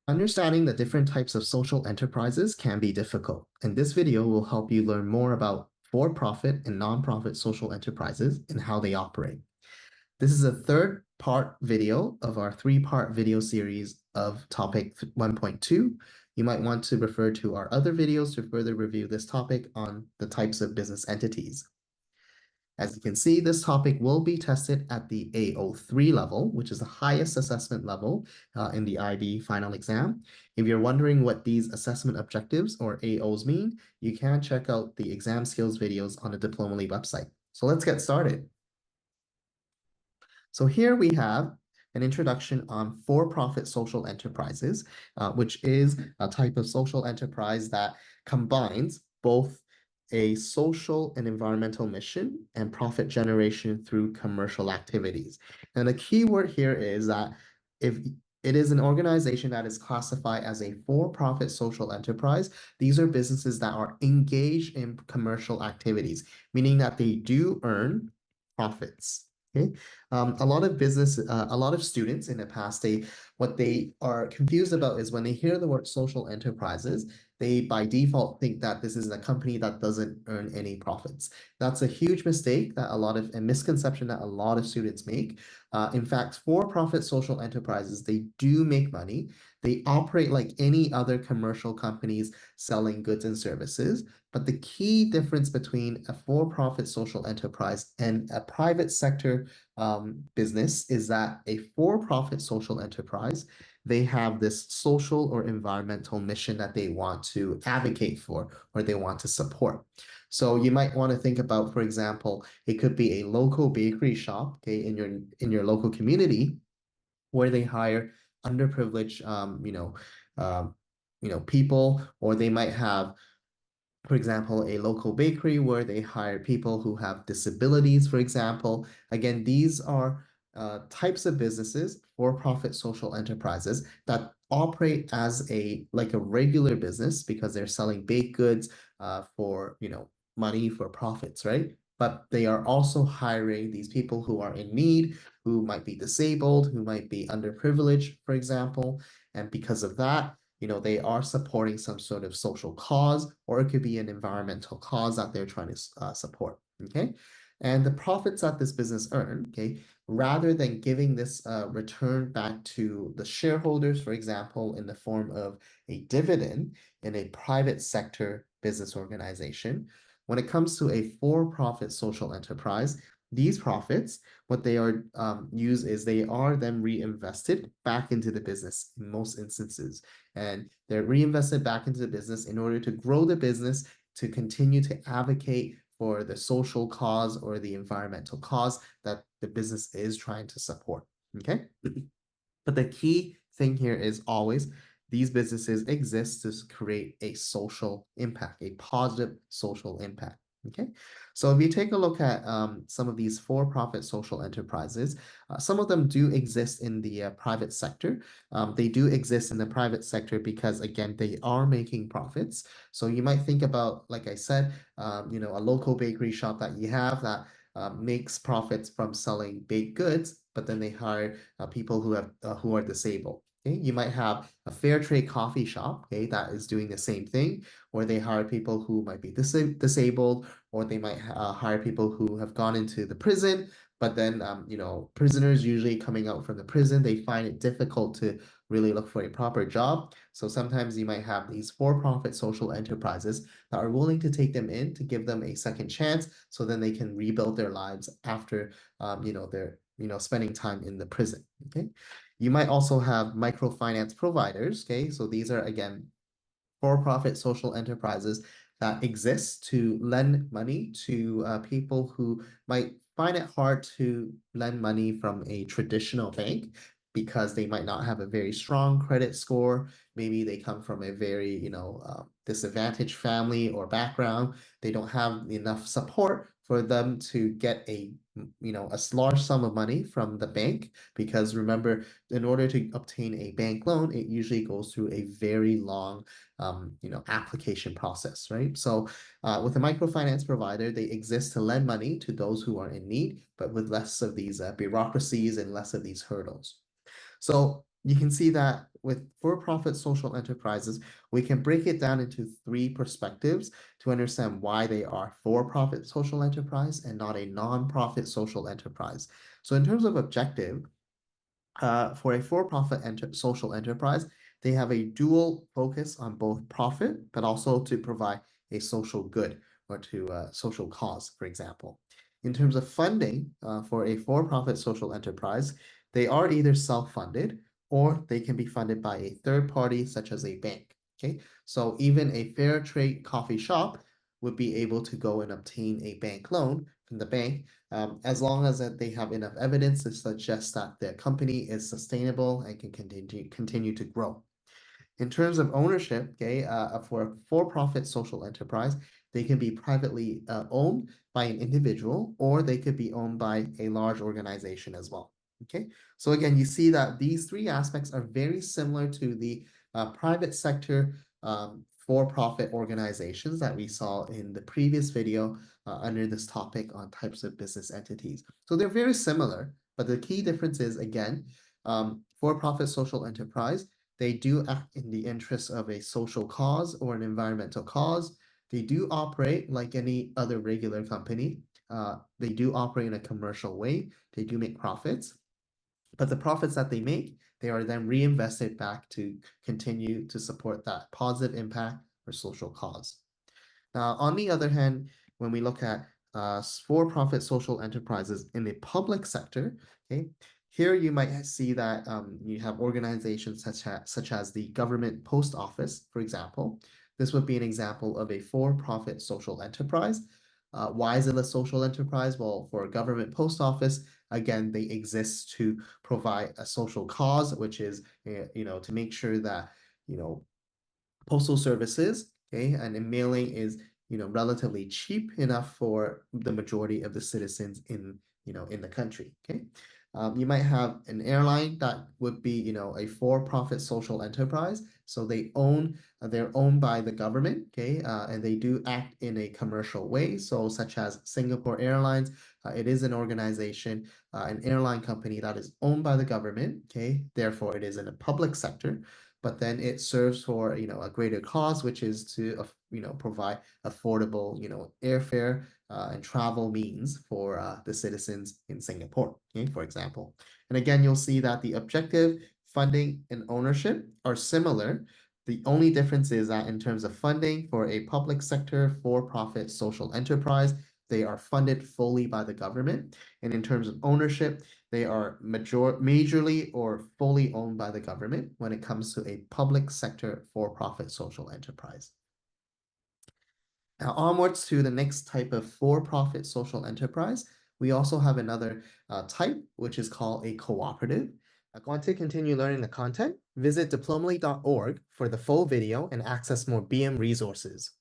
Understanding the different types of social enterprises can be difficult, and this video will help you learn more about for-profit and nonprofit social enterprises and how they operate. This is a third part video of our three-part video series of topic 1.2. You might want to refer to our other videos to further review this topic on the types of business entities. As you can see, this topic will be tested at the AO3 level, which is the highest assessment level in the IB final exam. If you're wondering what these assessment objectives or AOs mean, you can check out the exam skills videos on the Diploma website. So let's get started. So here we have an introduction on for-profit social enterprises, which is a type of social enterprise that combines both a social and environmental mission and profit generation through commercial activities. And the key word here is that if it is an organization that is classified as a for-profit social enterprise, these are businesses that are engaged in commercial activities, meaning that they do earn profits. Okay. A lot of students in the past, what they are confused about is when they hear the word social enterprises, they by default think that this is a company that doesn't earn any profits. That's a huge mistake a misconception that a lot of students make. In fact, for-profit social enterprises, they do make money. They operate like any other commercial companies selling goods and services. But the key difference between a for-profit social enterprise and a private sector business is that a for-profit social enterprise, they have this social or environmental mission that they want to advocate for or they want to support. So you might want to think about, for example, it could be a local bakery shop, okay, in your local community where they hire underprivileged, people, or they might have, for example, a local bakery where they hire people who have disabilities, for example. Again, these are types of businesses, for-profit social enterprises that operate as like a regular business because they're selling baked goods for, money for profits, right? But they are also hiring these people who are in need, who might be disabled, who might be underprivileged, for example. And because of that, they are supporting some sort of social cause, or it could be an environmental cause that they're trying to support. Okay. And the profits that this business earn, okay, rather than giving this return back to the shareholders, for example, in the form of a dividend in a private sector business organization, when it comes to a for-profit social enterprise, these profits, what they are used is they are then reinvested back into the business in most instances. And they're reinvested back into the business in order to grow the business, to continue to advocate for the social cause or the environmental cause that the business is trying to support. Okay. But the key thing here is always these businesses exist to create a social impact, a positive social impact. Okay, so if you take a look at some of these for-profit social enterprises, some of them do exist in the private sector. They do exist in the private sector because, again, they are making profits. So you might think about, like I said, a local bakery shop that you have that makes profits from selling baked goods, but then they hire people who are disabled. Okay, you might have a fair trade coffee shop, okay, that is doing the same thing, or they hire people who might be disabled, or they might hire people who have gone into the prison. But then, prisoners usually coming out from the prison, they find it difficult to really look for a proper job. So sometimes you might have these for-profit social enterprises that are willing to take them in to give them a second chance, so then they can rebuild their lives after, they're spending time in the prison. Okay. You might also have microfinance providers. Okay. So these are, again, for-profit social enterprises that exist to lend money to people who might find it hard to lend money from a traditional bank because they might not have a very strong credit score. Maybe they come from a very, disadvantaged family or background. They don't have enough support for them to get a large sum of money from the bank, because remember, in order to obtain a bank loan, it usually goes through a very long application process, right? So with a microfinance provider, they exist to lend money to those who are in need, but with less of these bureaucracies and less of these hurdles. So you can see that with for-profit social enterprises, we can break it down into three perspectives to understand why they are for-profit social enterprise and not a non-profit social enterprise. So in terms of objective, for a for-profit social enterprise, they have a dual focus on both profit, but also to provide a social good or to social cause, for example. In terms of funding for a for-profit social enterprise, they are either self-funded or they can be funded by a third party, such as a bank. Okay, so even a fair trade coffee shop would be able to go and obtain a bank loan from the bank as long as that they have enough evidence to suggest that their company is sustainable and can continue to grow. In terms of ownership, okay, for a for-profit social enterprise, they can be privately owned by an individual, or they could be owned by a large organization as well. Okay, so again, you see that these three aspects are very similar to the private sector for-profit organizations that we saw in the previous video under this topic on types of business entities. So they're very similar, but the key difference is, again, for-profit social enterprise, they do act in the interests of a social cause or an environmental cause. They do operate like any other regular company. They do operate in a commercial way. They do make profits, but the profits that they make, they are then reinvested back to continue to support that positive impact or social cause. Now, on the other hand, when we look at for-profit social enterprises in the public sector, okay, here you might see that you have organizations such as the government post office, for example. This would be an example of a for-profit social enterprise. Why is it a social enterprise? Well, for a government post office, again, they exist to provide a social cause, which is, to make sure that, postal services, okay, and mailing is, relatively cheap enough for the majority of the citizens in the country, okay. You might have an airline that would be, a for-profit social enterprise. So they're owned by the government, okay, and they do act in a commercial way. So such as Singapore Airlines, it is an organization, an airline company that is owned by the government, okay. Therefore, it is in a public sector, but then it serves for a greater cause, which is to provide affordable airfare and travel means for the citizens in Singapore, okay, for example. And again, you'll see that the objective, funding, and ownership are similar. The only difference is that in terms of funding for a public sector for-profit social enterprise, they are funded fully by the government. And in terms of ownership, they are majorly or fully owned by the government when it comes to a public sector for-profit social enterprise. Now, onwards to the next type of for-profit social enterprise, we also have another type, which is called a cooperative. Want to continue learning the content? Visit diplomely.org for the full video and access more BM resources.